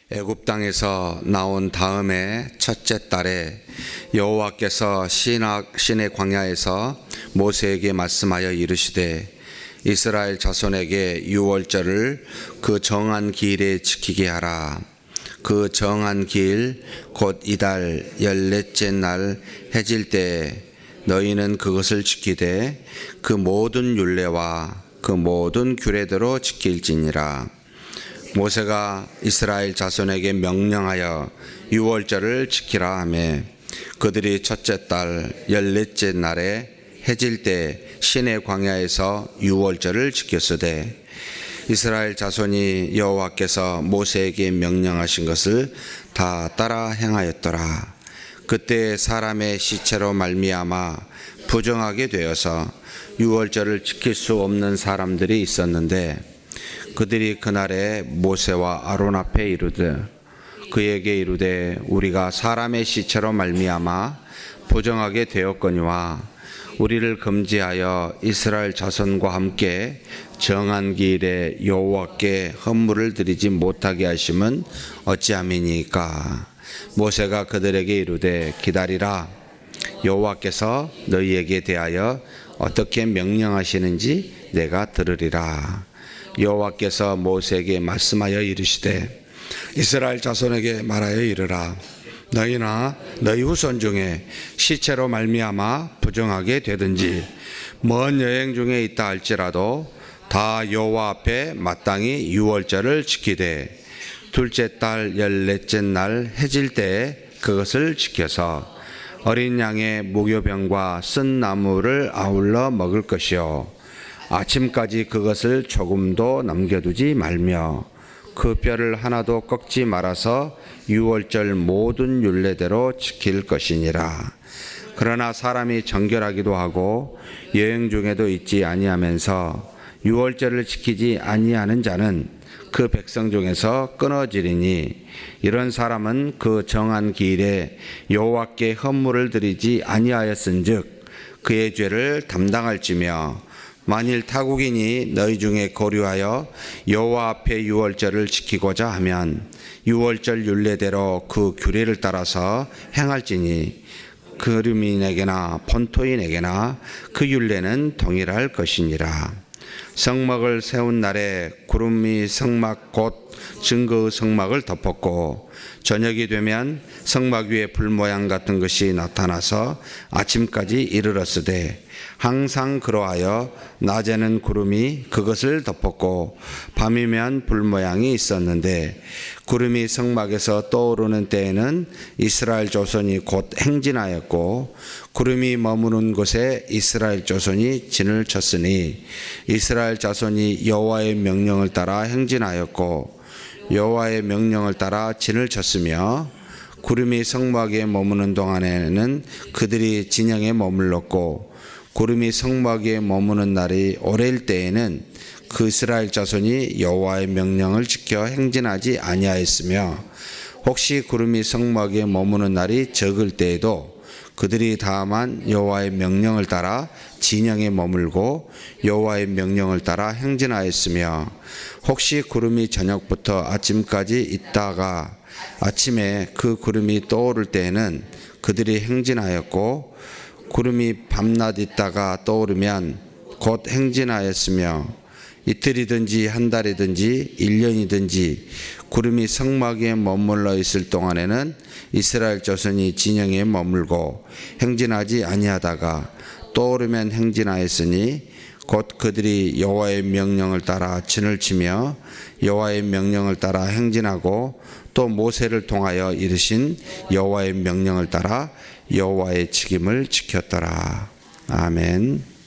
애굽 땅에서 나온 다음에 첫째 달에 여호와께서 시내 광야에서 모세에게 말씀하여 이르시되 이스라엘 자손에게 유월절을 그 정한 기일에 지키게 하라. 그 정한 기일 곧 이달 14째 날 해질 때 너희는 그것을 지키되 그 모든 율례와 그 모든 규례대로 지킬지니라. 모세가 이스라엘 자손에게 명령하여 유월절을 지키라 하매 그들이 첫째 달 14째 날에 해질 때 시내 광야에서 유월절을 지켰으되 이스라엘 자손이 여호와께서 모세에게 명령하신 것을 다 따라 행하였더라. 그때 사람의 시체로 말미암아 부정하게 되어서 유월절을 지킬 수 없는 사람들이 있었는데 그들이 그날에 모세와 아론 앞에 이르되 그에게 이르되 우리가 사람의 시체로 말미암아 부정하게 되었거니와 우리를 금지하여 이스라엘 자손과 함께 정한 기일에 여호와께 헌물을 드리지 못하게 하심은 어찌함이니까. 모세가 그들에게 이르되 기다리라. 여호와께서 너희에게 대하여 어떻게 명령하시는지 내가 들으리라. 여호와께서 모세에게 말씀하여 이르시되 이스라엘 자손에게 말하여 이르라. 너희나 너희 후손 중에 시체로 말미암아 부정하게 되든지 먼 여행 중에 있다 할지라도 다 여호와 앞에 마땅히 유월절을 지키되 둘째 달 14째 날 해질 때에 그것을 지켜서 어린 양의 무교병과 쓴 나무를 아울러 먹을 것이요 아침까지 그것을 조금도 남겨두지 말며 그 뼈를 하나도 꺾지 말아서 유월절 모든 율례대로 지킬 것이니라. 그러나 사람이 정결하기도 하고 여행 중에도 있지 아니하면서 유월절을 지키지 아니하는 자는 그 백성 중에서 끊어지리니 이런 사람은 그 정한 기일에 여호와께 헌물을 드리지 아니하였은즉 그의 죄를 담당할지며 만일 타국인이 너희 중에 거류하여 여호와 앞에 유월절을 지키고자 하면 유월절 율례대로 그 규례를 따라서 행할지니 거류민에게나 본토인에게나 그 율례는 동일할 것이니라. 성막을 세운 날에 구름이 성막 곧 증거의 성막을 덮었고 저녁이 되면 성막 위에 불 모양 같은 것이 나타나서 아침까지 이르렀으되 항상 그러하여 낮에는 구름이 그것을 덮었고 밤이면 불 모양이 있었는데 구름이 성막에서 떠오르는 때에는 이스라엘 조선이 곧 행진하였고 구름이 머무는 곳에 이스라엘 조선이 진을 쳤으니 이스라엘 자손이 여호와의 명령을 따라 행진하였고 여호와의 명령을 따라 진을 쳤으며 구름이 성막에 머무는 동안에는 그들이 진영에 머물렀고 구름이 성막에 머무는 날이 오래일 때에는 그 이스라엘 자손이 여호와의 명령을 지켜 행진하지 아니하였으며 혹시 구름이 성막에 머무는 날이 적을 때에도 그들이 다만 여호와의 명령을 따라 진영에 머물고 여호와의 명령을 따라 행진하였으며 혹시 구름이 저녁부터 아침까지 있다가 아침에 그 구름이 떠오를 때에는 그들이 행진하였고 구름이 밤낮 있다가 떠오르면 곧 행진하였으며 이틀이든지 한 달이든지 1년이든지 구름이 성막에 머물러 있을 동안에는 이스라엘 자손이 진영에 머물고 행진하지 아니하다가 떠오르면 행진하였으니 곧 그들이 여호와의 명령을 따라 진을 치며 여호와의 명령을 따라 행진하고 또 모세를 통하여 이르신 여호와의 명령을 따라 여호와의 책임을 지켰더라. 아멘.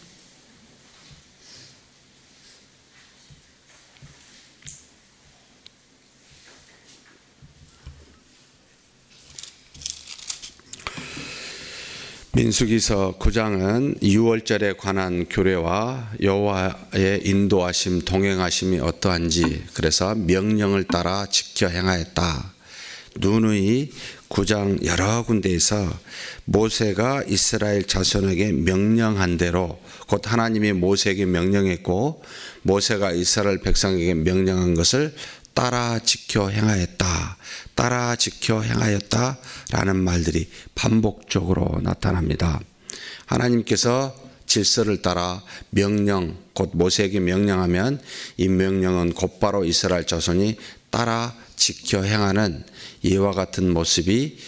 민수기서 9장은 유월절에 관한 규례와 여호와의 인도하심, 동행하심이 어떠한지 그래서 명령을 따라 지켜 행하였다. 누누이 9장 여러 군데에서 모세가 이스라엘 자손에게 명령한 대로 곧 하나님이 모세에게 명령했고 모세가 이스라엘 백성에게 명령한 것을 따라 지켜 행하였다, 따라 지켜 행하였다 라는 말들이 반복적으로 나타납니다. 하나님께서 질서를 따라 명령, 곧 모세에게 명령하면 이 명령은 곧바로 이스라엘 자손이 따라 지켜 행하는 이와 같은 모습이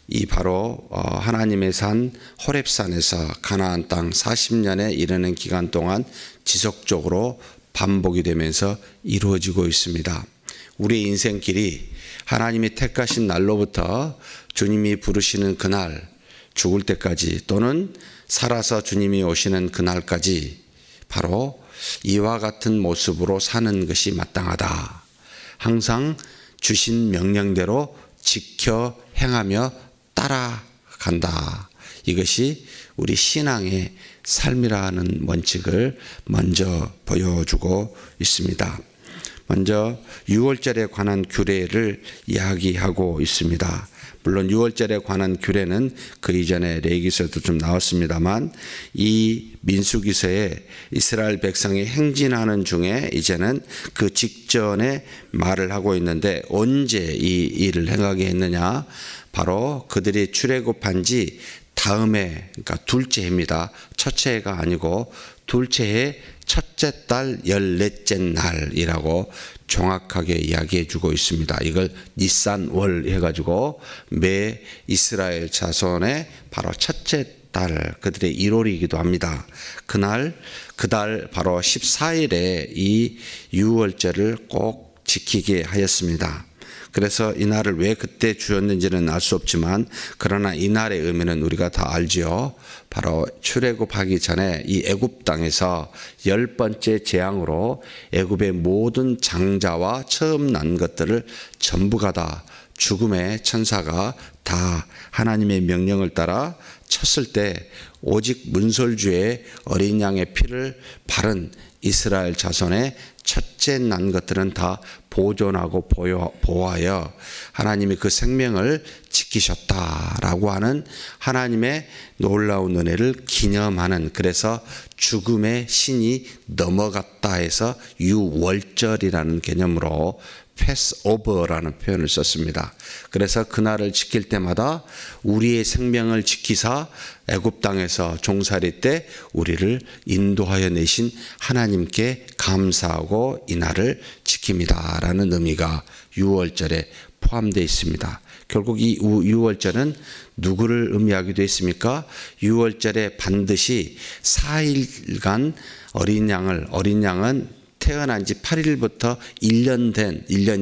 이 바로 하나님의 산 호렙산에서 가나안 땅 40년에 이르는 기간 동안 지속적으로 반복이 되면서 이루어지고 있습니다. 우리의 인생길이 하나님이 택하신 날로부터 주님이 부르시는 그날, 죽을 때까지 또는 살아서 주님이 오시는 그날까지 바로 이와 같은 모습으로 사는 것이 마땅하다. 항상 주신 명령대로 지켜 행하며 따라간다. 이것이 우리 신앙의 삶이라는 원칙을 먼저 보여주고 있습니다. 먼저 유월절에 관한 규례를 이야기하고 있습니다. 물론 유월절에 관한 규례는 그 이전에 레위기서에도 좀 나왔습니다만 이 민수기서에 이스라엘 백성이 행진하는 중에 이제는 그 직전에 말을 하고 있는데 언제 이 일을 행하게 했느냐? 바로 그들이 출애굽한 지 다음에, 그러니까 둘째 해입니다. 첫째 해가 아니고 둘째 해 첫째 달 14째 날이라고 정확하게 이야기해 주고 있습니다. 이걸 니산월 해가지고 매 이스라엘 자손의 바로 첫째 달, 그들의 1월이기도 합니다. 그달 바로 14일에 이 유월절을 꼭 지키게 하였습니다. 그래서 이 날을 왜 그때 주었는지는 알 수 없지만 그러나 이 날의 의미는 우리가 다 알지요. 바로 출애굽하기 전에 이 애굽 땅에서 10번째 재앙으로 애굽의 모든 장자와 처음 난 것들을 전부가 다 죽음의 천사가 다 하나님의 명령을 따라 쳤을 때 오직 문설주의 어린 양의 피를 바른 이스라엘 자손의 첫째 난 것들은 다 보존하고 보호하여 하나님이 그 생명을 지키셨다라고 하는 하나님의 놀라운 은혜를 기념하는, 그래서 죽음의 신이 넘어갔다 해서 유월절이라는 개념으로 패스오버라는 표현을 썼습니다. 그래서 그날을 지킬 때마다 우리의 생명을 지키사 애굽 땅에서 종살이 때 우리를 인도하여 내신 하나님께 감사하고 이 날을 지킵니다라는 의미가 유월절에 포함되어 있습니다. 결국 이 유월절은 누구를 의미하기도 했습니까? 유월절에 반드시 4일간 어린 양은 태어난 지 8일부터 1년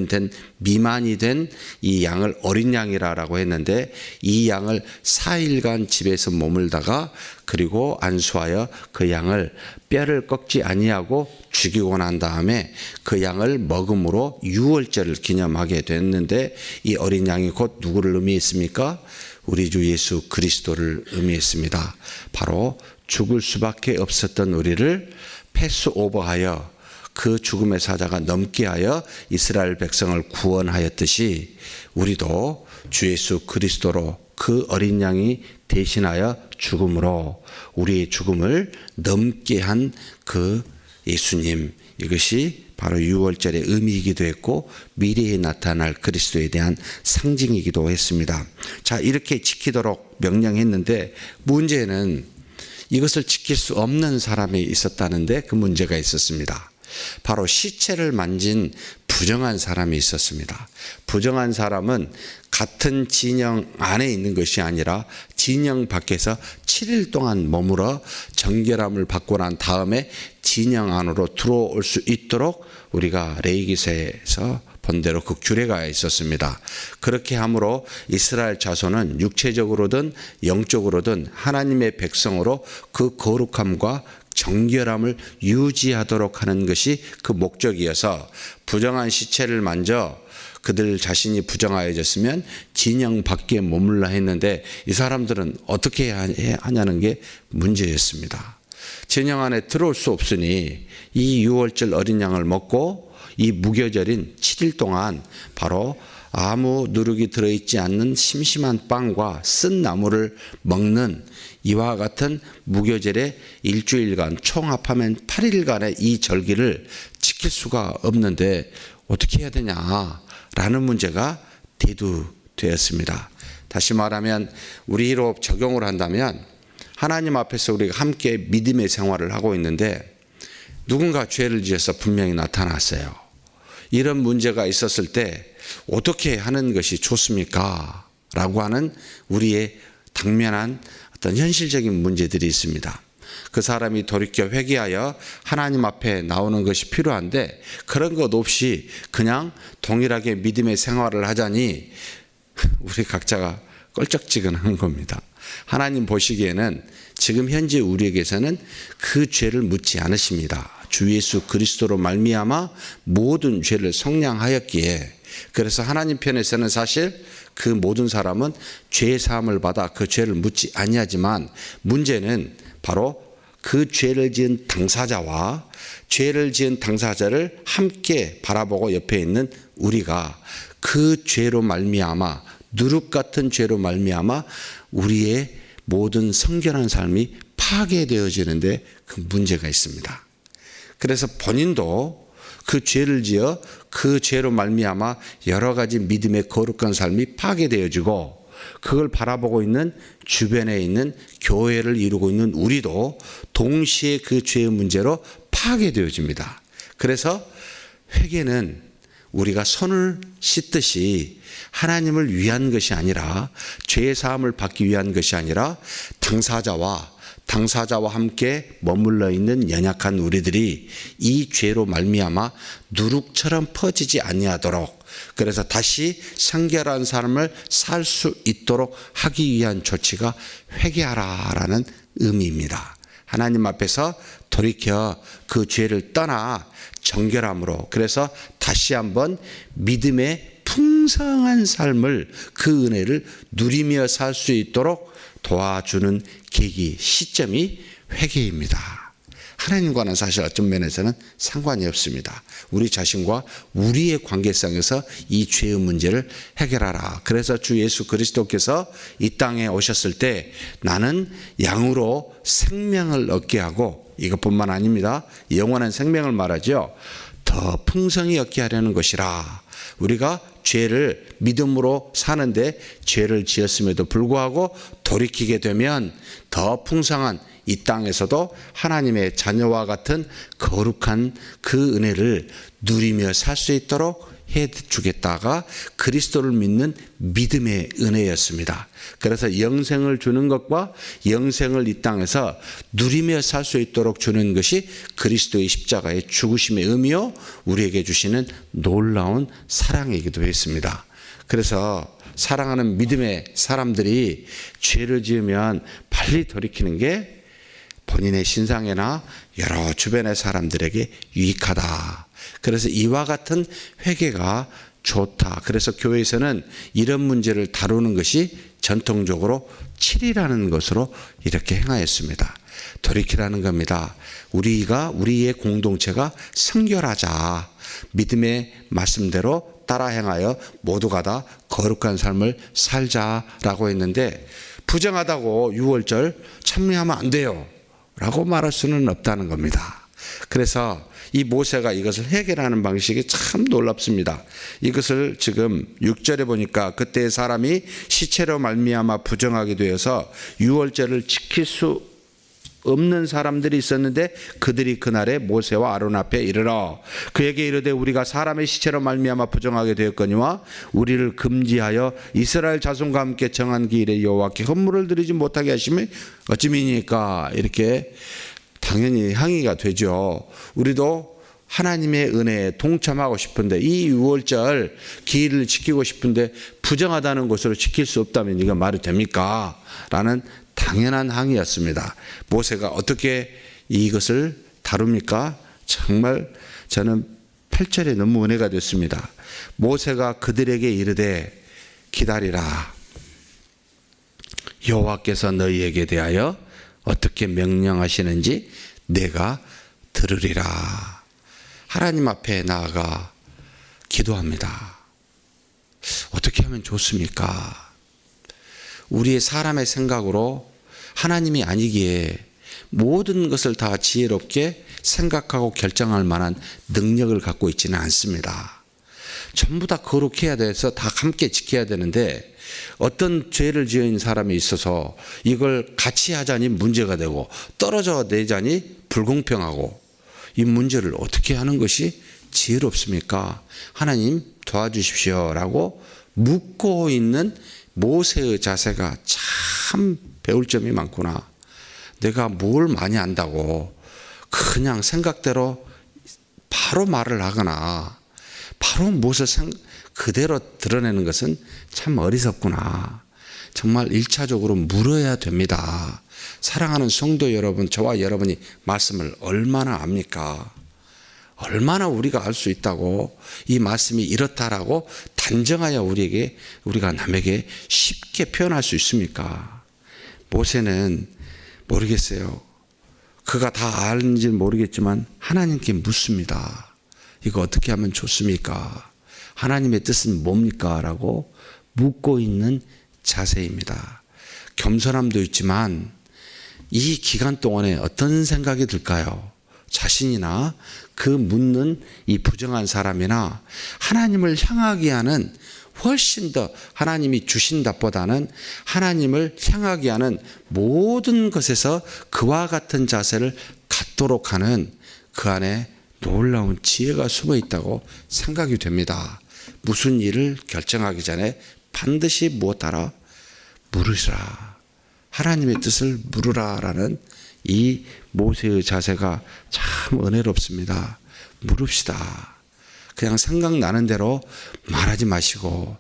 된 미만이 된 이 양을 어린 양이라고 했는데 이 양을 4일간 집에서 머물다가 그리고 안수하여 그 양을 뼈를 꺾지 아니하고 죽이고 난 다음에 그 양을 먹음으로 유월절을 기념하게 됐는데 이 어린 양이 곧 누구를 의미했습니까? 우리 주 예수 그리스도를 의미했습니다. 바로 죽을 수밖에 없었던 우리를 패스오버하여 그 죽음의 사자가 넘게 하여 이스라엘 백성을 구원하였듯이 우리도 주 예수 그리스도로 그 어린 양이 대신하여 죽음으로 우리의 죽음을 넘게 한 그 예수님, 이것이 바로 유월절의 의미이기도 했고 미래에 나타날 그리스도에 대한 상징이기도 했습니다. 자, 이렇게 지키도록 명령했는데 문제는 이것을 지킬 수 없는 사람이 있었다는데 그 문제가 있었습니다. 바로 시체를 만진 부정한 사람이 있었습니다. 부정한 사람은 같은 진영 안에 있는 것이 아니라 진영 밖에서 7일 동안 머물러 정결함을 받고 난 다음에 진영 안으로 들어올 수 있도록 우리가 레위기서에서 본 대로 그 규례가 있었습니다. 그렇게 함으로 이스라엘 자손은 육체적으로든 영적으로든 하나님의 백성으로 그 거룩함과 정결함을 유지하도록 하는 것이 그 목적이어서 부정한 시체를 만져 그들 자신이 부정하여졌으면 진영 밖에 머물라 했는데 이 사람들은 어떻게 하냐는 게 문제였습니다. 진영 안에 들어올 수 없으니 이 유월절 어린 양을 먹고 이 무교절인 7일 동안 바로 아무 누룩이 들어있지 않는 심심한 빵과 쓴 나물을 먹는 이와 같은 무교절의 일주일간 총 합하면 8일간의 이 절기를 지킬 수가 없는데 어떻게 해야 되냐라는 문제가 대두되었습니다. 다시 말하면 우리로 적용을 한다면 하나님 앞에서 우리가 함께 믿음의 생활을 하고 있는데 누군가 죄를 지어서 분명히 나타났어요. 이런 문제가 있었을 때 어떻게 하는 것이 좋습니까? 라고 하는 우리의 당면한 어떤 현실적인 문제들이 있습니다. 그 사람이 돌이켜 회개하여 하나님 앞에 나오는 것이 필요한데 그런 것 없이 그냥 동일하게 믿음의 생활을 하자니 우리 각자가 껄쩍지근한 겁니다. 하나님 보시기에는 지금 현재 우리에게서는 그 죄를 묻지 않으십니다. 주 예수 그리스도로 말미암아 모든 죄를 속량하였기에 그래서 하나님 편에서는 사실 그 모든 사람은 죄 사함을 받아 그 죄를 묻지 아니하지만 문제는 바로 그 죄를 지은 당사자와 죄를 지은 당사자를 함께 바라보고 옆에 있는 우리가 그 죄로 말미암아 누룩 같은 죄로 말미암아 우리의 모든 성결한 삶이 파괴되어지는데 그 문제가 있습니다. 그래서 본인도 그 죄를 지어 그 죄로 말미암아 여러 가지 믿음의 거룩한 삶이 파괴되어지고 그걸 바라보고 있는 주변에 있는 교회를 이루고 있는 우리도 동시에 그 죄의 문제로 파괴되어집니다. 그래서 회개는 우리가 손을 씻듯이 하나님을 위한 것이 아니라 죄의 사함을 받기 위한 것이 아니라 당사자와 함께 머물러 있는 연약한 우리들이 이 죄로 말미암아 누룩처럼 퍼지지 아니하도록 그래서 다시 성결한 삶을 살 수 있도록 하기 위한 조치가 회개하라라는 의미입니다. 하나님 앞에서 돌이켜 그 죄를 떠나 정결함으로 그래서 다시 한번 믿음의 풍성한 삶을 그 은혜를 누리며 살 수 있도록 도와주는 계기, 시점이 회개입니다. 하나님과는 사실 어떤 면에서는 상관이 없습니다. 우리 자신과 우리의 관계성에서 이 죄의 문제를 해결하라. 그래서 주 예수 그리스도께서 이 땅에 오셨을 때 나는 양으로 생명을 얻게 하고 이것뿐만 아닙니다. 영원한 생명을 말하죠. 더 풍성히 얻게 하려는 것이라. 우리가 죄를 믿음으로 사는데 죄를 지었음에도 불구하고 돌이키게 되면 더 풍성한 이 땅에서도 하나님의 자녀와 같은 거룩한 그 은혜를 누리며 살 수 있도록 해주겠다가 그리스도를 믿는 믿음의 은혜였습니다. 그래서 영생을 주는 것과 영생을 이 땅에서 누리며 살 수 있도록 주는 것이 그리스도의 십자가의 죽으심의 의미요 우리에게 주시는 놀라운 사랑이기도 했습니다. 그래서 사랑하는 믿음의 사람들이 죄를 지으면 빨리 돌이키는 게 본인의 신상에나 여러 주변의 사람들에게 유익하다. 그래서 이와 같은 회개가 좋다. 그래서 교회에서는 이런 문제를 다루는 것이 전통적으로 7이라는 것으로 이렇게 행하였습니다. 돌이키라는 겁니다. 우리의 공동체가 성결하자. 믿음의 말씀대로 따라 행하여 모두가 다 거룩한 삶을 살자라고 했는데 부정하다고 유월절 참여하면 안 돼요. 라고 말할 수는 없다는 겁니다. 그래서 이 모세가 이것을 해결하는 방식이 참 놀랍습니다. 이것을 지금 6절에 보니까 그때 사람이 시체로 말미암아 부정하게 되어서 유월절을 지킬 수 없는 사람들이 있었는데 그들이 그날에 모세와 아론 앞에 이르러 그에게 이르되 우리가 사람의 시체로 말미암아 부정하게 되었거니와 우리를 금지하여 이스라엘 자손과 함께 정한 기일에 여호와께 헌물을 드리지 못하게 하심이 어찌미니까 이렇게 당연히 항의가 되죠. 우리도 하나님의 은혜에 동참하고 싶은데 이 유월절 기일을 지키고 싶은데 부정하다는 것으로 지킬 수 없다면 이거 말이 됩니까? 라는 당연한 항의였습니다. 모세가 어떻게 이것을 다룹니까? 정말 저는 8절에 너무 은혜가 됐습니다. 모세가 그들에게 이르되 기다리라. 여호와께서 너희에게 대하여 어떻게 명령하시는지 내가 들으리라. 하나님 앞에 나아가 기도합니다. 어떻게 하면 좋습니까? 우리의 사람의 생각으로 하나님이 아니기에 모든 것을 다 지혜롭게 생각하고 결정할 만한 능력을 갖고 있지는 않습니다. 전부 다 거룩해야 돼서 다 함께 지켜야 되는데 어떤 죄를 지은 사람이 있어서 이걸 같이 하자니 문제가 되고 떨어져 내자니 불공평하고 이 문제를 어떻게 하는 것이 지혜롭습니까? 하나님 도와주십시오라고 묻고 있는 모세의 자세가 참 배울 점이 많구나. 내가 뭘 많이 안다고 그냥 생각대로 바로 말을 하거나 바로 무엇을 그대로 드러내는 것은 참 어리석구나. 정말 1차적으로 물어야 됩니다. 사랑하는 성도 여러분, 저와 여러분이 말씀을 얼마나 압니까? 얼마나 우리가 알 수 있다고 이 말씀이 이렇다라고 단정하여 우리가 남에게 쉽게 표현할 수 있습니까? 모세는 모르겠어요. 그가 다 아는지 모르겠지만 하나님께 묻습니다. 이거 어떻게 하면 좋습니까? 하나님의 뜻은 뭡니까? 라고 묻고 있는 자세입니다. 겸손함도 있지만 이 기간 동안에 어떤 생각이 들까요? 자신이나 그 묻는 이 부정한 사람이나 하나님을 향하게 하는 훨씬 더 하나님이 주신다보다는 하나님을 향하게 하는 모든 것에서 그와 같은 자세를 갖도록 하는 그 안에 놀라운 지혜가 숨어 있다고 생각이 됩니다. 무슨 일을 결정하기 전에 반드시 무엇하라? 물으시라. 하나님의 뜻을 물으라라는 이 모세의 자세가 참 은혜롭습니다. 물읍시다. 그냥 생각나는 대로 말하지 마시고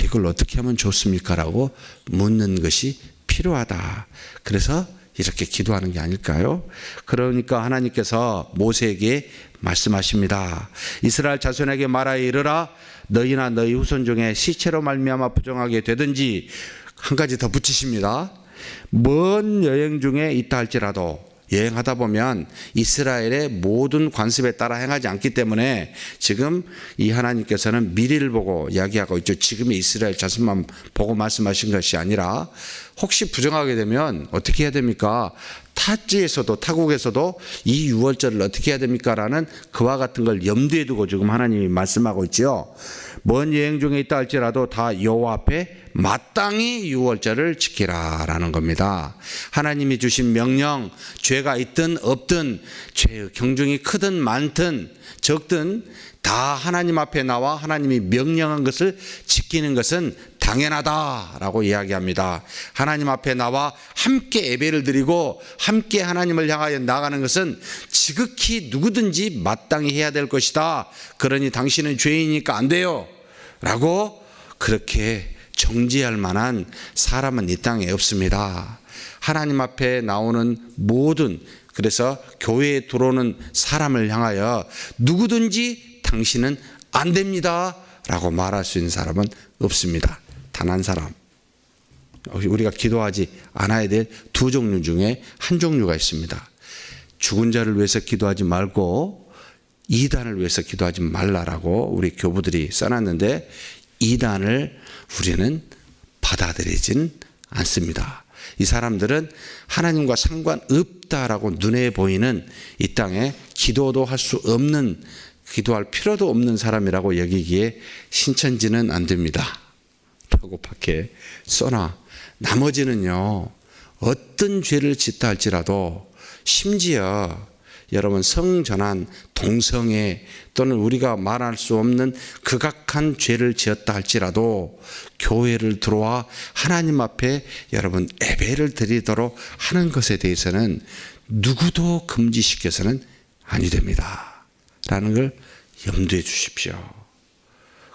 이걸 어떻게 하면 좋습니까? 라고 묻는 것이 필요하다. 그래서 이렇게 기도하는 게 아닐까요? 그러니까 하나님께서 모세에게 말씀하십니다. 이스라엘 자손에게 말하여 이르라. 너희나 너희 후손 중에 시체로 말미암아 부정하게 되든지, 한 가지 더 붙이십니다. 먼 여행 중에 있다 할지라도, 여행하다 보면 이스라엘의 모든 관습에 따라 행하지 않기 때문에 지금 이 하나님께서는 미리를 보고 이야기하고 있죠. 지금의 이스라엘 자손만 보고 말씀하신 것이 아니라 혹시 부정하게 되면 어떻게 해야 됩니까? 타국에서도 이 유월절을 어떻게 해야 됩니까? 라는 그와 같은 걸 염두에 두고 지금 하나님이 말씀하고 있죠. 먼 여행 중에 있다 할지라도 다 여호와 앞에 마땅히 유월절을 지키라 라는 겁니다. 하나님이 주신 명령, 죄가 있든 없든, 죄의 경중이 크든 많든 적든 다 하나님 앞에 나와 하나님이 명령한 것을 지키는 것은 당연하다라고 이야기합니다. 하나님 앞에 나와 함께 예배를 드리고 함께 하나님을 향하여 나가는 것은 지극히 누구든지 마땅히 해야 될 것이다. 그러니 당신은 죄인이니까 안 돼요 라고 그렇게 정지할 만한 사람은 이 땅에 없습니다. 하나님 앞에 나오는 모든, 그래서 교회에 들어오는 사람을 향하여 누구든지 당신은 안 됩니다 라고 말할 수 있는 사람은 없습니다. 단 한 사람. 우리가 기도하지 않아야 될 두 종류 중에 한 종류가 있습니다. 죽은 자를 위해서 기도하지 말고 이단을 위해서 기도하지 말라라고 우리 교부들이 써놨는데, 이단을 우리는 받아들이진 않습니다. 이 사람들은 하나님과 상관없다라고 눈에 보이는 이 땅에 기도도 할 수 없는, 기도할 필요도 없는 사람이라고 여기기에 신천지는 안 됩니다 라고 밖에 써놔. 나머지는요, 어떤 죄를 짓다 할지라도, 심지어 여러분 성전환, 동성애 또는 우리가 말할 수 없는 극악한 죄를 지었다 할지라도 교회를 들어와 하나님 앞에 여러분 예배를 드리도록 하는 것에 대해서는 누구도 금지시켜서는 아니 됩니다 라는 걸 염두에 주십시오.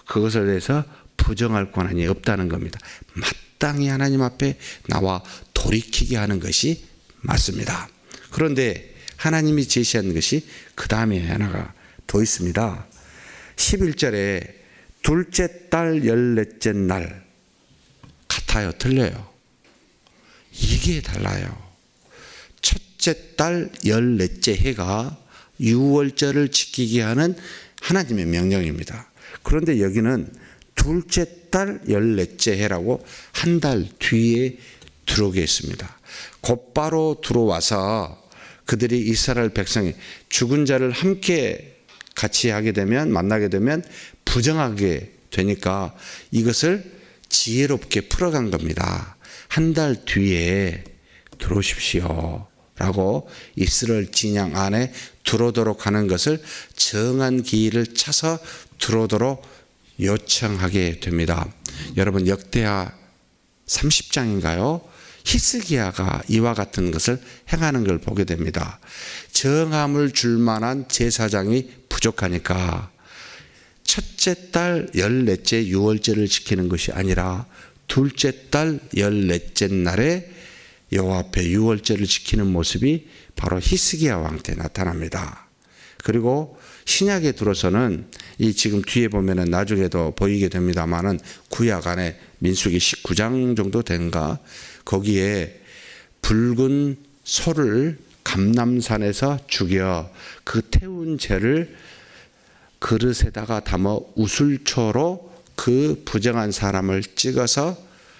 그것에 대해서 부정할 권한이 없다는 겁니다. 마땅히 하나님 앞에 나와 돌이키게 하는 것이 맞습니다. 그런데 하나님이 제시한 것이 그 다음에 하나가 더 있습니다. 11절에 둘째 달 14째 날, 같아요? 틀려요? 이게 달라요. 첫째 달 14째 해가 유월절을 지키게 하는 하나님의 명령입니다. 그런데 여기는 둘째 달 14째 해라고 한 달 뒤에 들어오게 했습니다. 곧바로 들어와서 그들이 이스라엘 백성이 죽은 자를 함께 같이 하게 되면, 만나게 되면 부정하게 되니까 이것을 지혜롭게 풀어간 겁니다. 한 달 뒤에 들어오십시오 라고 이스라엘 진영 안에 들어오도록 하는 것을 정한 기일을 차서 들어오도록 요청하게 됩니다. 여러분, 역대하 30장인가요? 히스기야가 이와 같은 것을 행하는 걸 보게 됩니다. 정함을 줄 만한 제사장이 부족하니까 첫째 달 14째 유월절을 지키는 것이 아니라 둘째 달 14째 날에 여호와 앞에 유월절을 지키는 모습이 바로 히스기야 왕 때 나타납니다. 그리고 신약에 들어서는 이 지금 뒤에 보면은 나중에도 보이게 됩니다만은 구약 안에 민수기 19장 정도 된가, 거기에 붉은 소를 감람산에서 죽여 그 태운 죄를 그릇에다가 담아 우슬초로 그 부정한 사람을 찍어서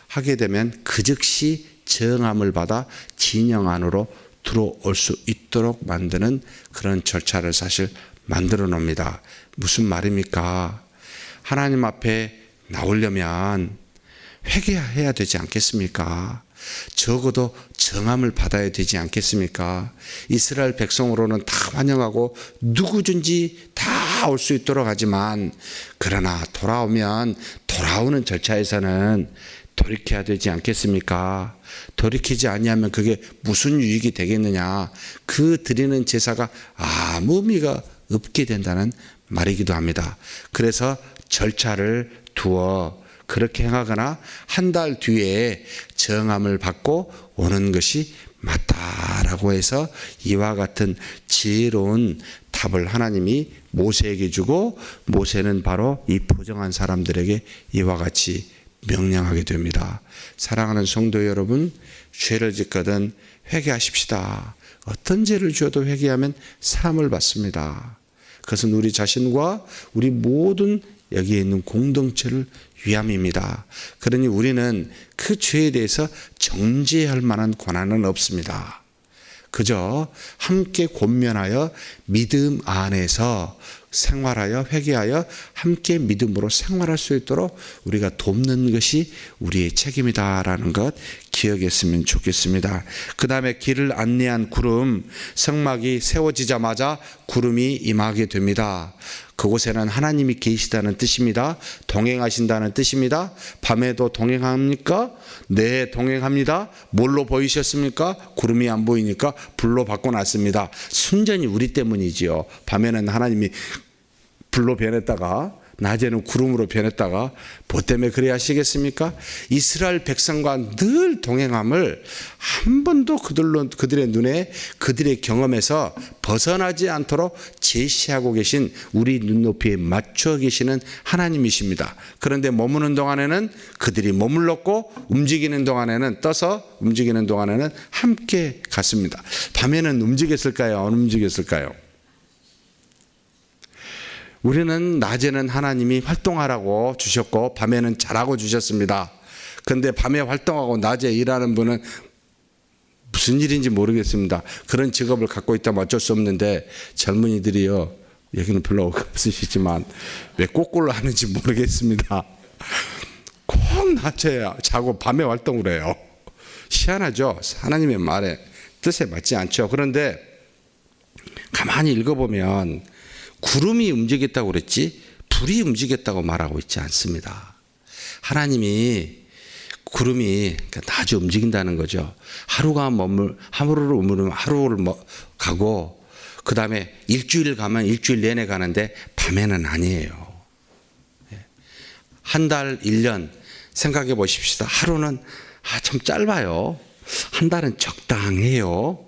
하게 되면 그 즉시 정함을 받아 진영 안으로 들어올 수 있도록 만드는 그런 절차를 사실 만들어 놉니다. 무슨 말입니까? 하나님 앞에 나오려면 회개해야 되지 않겠습니까? 적어도 정함을 받아야 되지 않겠습니까? 이스라엘 백성으로는 다 환영하고 누구든지 다 올 수 있도록 하지만, 그러나 돌아오면 돌아오는 절차에서는 돌이켜야 되지 않겠습니까? 돌이키지 아니하면 그게 무슨 유익이 되겠느냐? 그 드리는 제사가 아무 의미가 없게 된다는 말이기도 합니다. 그래서 절차를 두어 그렇게 행하거나 한 달 뒤에 정함을 받고 오는 것이 맞다라고 해서 이와 같은 지혜로운 답을 하나님이 모세에게 주고, 모세는 바로 이 부정한 사람들에게 이와 같이 명령하게 됩니다. 사랑하는 성도 여러분, 죄를 짓거든 회개하십시다. 어떤 죄를 지어도 회개하면 사함을 받습니다. 그것은 우리 자신과 우리 모든 여기에 있는 공동체를 위함입니다. 그러니 우리는 그 죄에 대해서 정죄할 만한 권한은 없습니다. 그저 함께 권면하여 믿음 안에서 생활하여 회개하여 함께 믿음으로 생활할 수 있도록 우리가 돕는 것이 우리의 책임이다라는 것 기억했으면 좋겠습니다. 그 다음에 길을 안내한 구름, 성막이 세워지자마자 구름이 임하게 됩니다. 그곳에는 하나님이 계시다는 뜻입니다. 동행하신다는 뜻입니다. 밤에도 동행합니까? 네, 동행합니다. 뭘로 보이셨습니까? 구름이 안 보이니까 불로 바꿔놨습니다. 순전히 우리 때문이지요. 밤에는 하나님이 불로 변했다가 낮에는 구름으로 변했다가 뭐 때문에 그래야 하시겠습니까? 이스라엘 백성과 늘 동행함을 한 번도 그들의 눈에, 그들의 경험에서 벗어나지 않도록 제시하고 계신, 우리 눈높이에 맞춰 계시는 하나님이십니다. 그런데 머무는 동안에는 그들이 머물렀고, 움직이는 동안에는 떠서 움직이는 동안에는 함께 갔습니다. 밤에는 움직였을까요? 안 움직였을까요? 우리는 낮에는 하나님이 활동하라고 주셨고 밤에는 자라고 주셨습니다. 그런데 밤에 활동하고 낮에 일하는 분은 무슨 일인지 모르겠습니다. 그런 직업을 갖고 있다면 어쩔 수 없는데, 젊은이들이요, 여기는 별로 없으시지만 왜 거꾸로 하는지 모르겠습니다. 꼭 낮에 자고 밤에 활동을 해요. 희한하죠? 하나님의 말에 뜻에 맞지 않죠. 그런데 가만히 읽어보면 구름이 움직였다고 그랬지 불이 움직였다고 말하고 있지 않습니다. 하나님이 구름이 낮에 움직인다는 거죠. 하루를 머무르면 하루를 가고, 그 다음에 일주일 가면 일주일 내내 가는데 밤에는 아니에요. 한 달, 1년 생각해 보십시다. 하루는 참 짧아요. 한 달은 적당해요.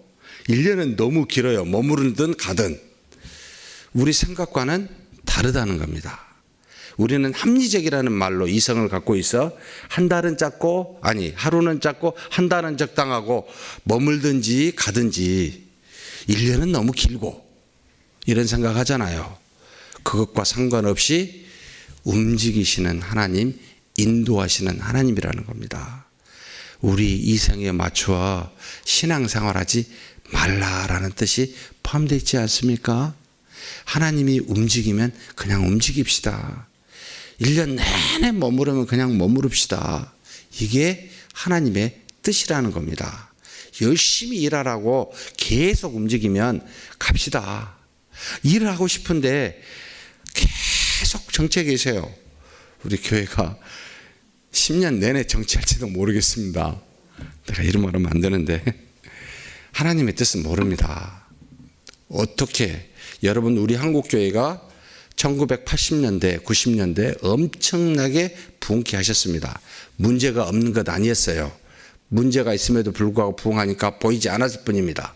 1년은 너무 길어요. 머무르든 가든. 우리 생각과는 다르다는 겁니다. 우리는 합리적이라는 말로 이성을 갖고 있어 한 달은 짧고, 아니 하루는 짧고 한 달은 적당하고, 머물든지 가든지 1년은 너무 길고, 이런 생각하잖아요. 그것과 상관없이 움직이시는 하나님, 인도하시는 하나님이라는 겁니다. 우리 이성에 맞추어 신앙생활하지 말라라는 뜻이 포함되어 있지 않습니까? 하나님이 움직이면 그냥 움직입시다. 1년 내내 머무르면 그냥 머무릅시다. 이게 하나님의 뜻이라는 겁니다. 열심히 일하라고 계속 움직이면 갑시다. 일을 하고 싶은데 계속 정치에 계세요. 우리 교회가 10년 내내 정치할지도 모르겠습니다. 내가 이런 말 하면 안 되는데 하나님의 뜻은 모릅니다. 어떻게 여러분 우리 한국교회가 1980년대 90년대 엄청나게 부흥케 하셨습니다. 문제가 없는 것 아니었어요. 문제가 있음에도 불구하고 부흥하니까 보이지 않았을 뿐입니다.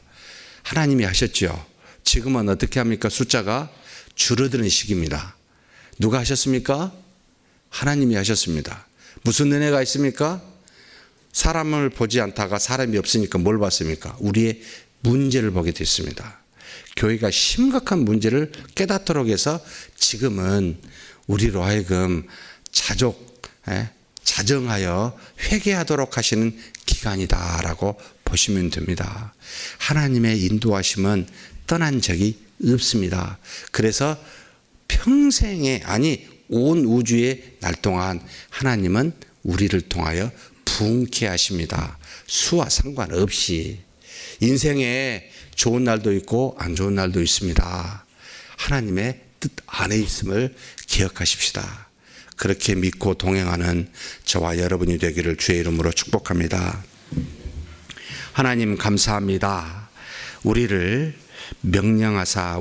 하나님이 하셨죠. 지금은 어떻게 합니까? 숫자가 줄어드는 시기입니다. 누가 하셨습니까? 하나님이 하셨습니다. 무슨 은혜가 있습니까? 사람을 보지 않다가 사람이 없으니까 뭘 봤습니까? 우리의 문제를 보게 됐습니다. 교회가 심각한 문제를 깨닫도록 해서 지금은 우리로 하여금 자정하여 회개하도록 하시는 기간이다라고 보시면 됩니다. 하나님의 인도하심은 떠난 적이 없습니다. 그래서 평생에 아니 온 우주의 날 동안 하나님은 우리를 통하여 부흥케 하십니다. 수와 상관없이. 인생에 좋은 날도 있고 안 좋은 날도 있습니다. 하나님의 뜻 안에 있음을 기억하십시다. 그렇게 믿고 동행하는 저와 여러분이 되기를 주의 이름으로 축복합니다. 하나님 감사합니다. 우리에게 명령하사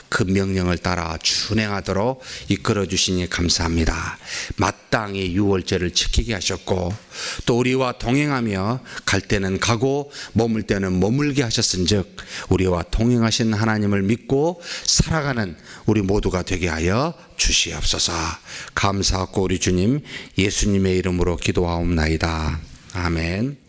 그 명령을 따라 준행하도록 이끌어 주시니 감사합니다. 마땅히 유월절을 지키게 하셨고 또 우리와 동행하며 갈 때는 가고 머물 때는 머물게 하셨은즉 우리와 동행하신 하나님을 믿고 살아가는 우리 모두가 되게 하여 주시옵소서. 감사하고 우리 주님 예수님의 이름으로 기도하옵나이다. 아멘.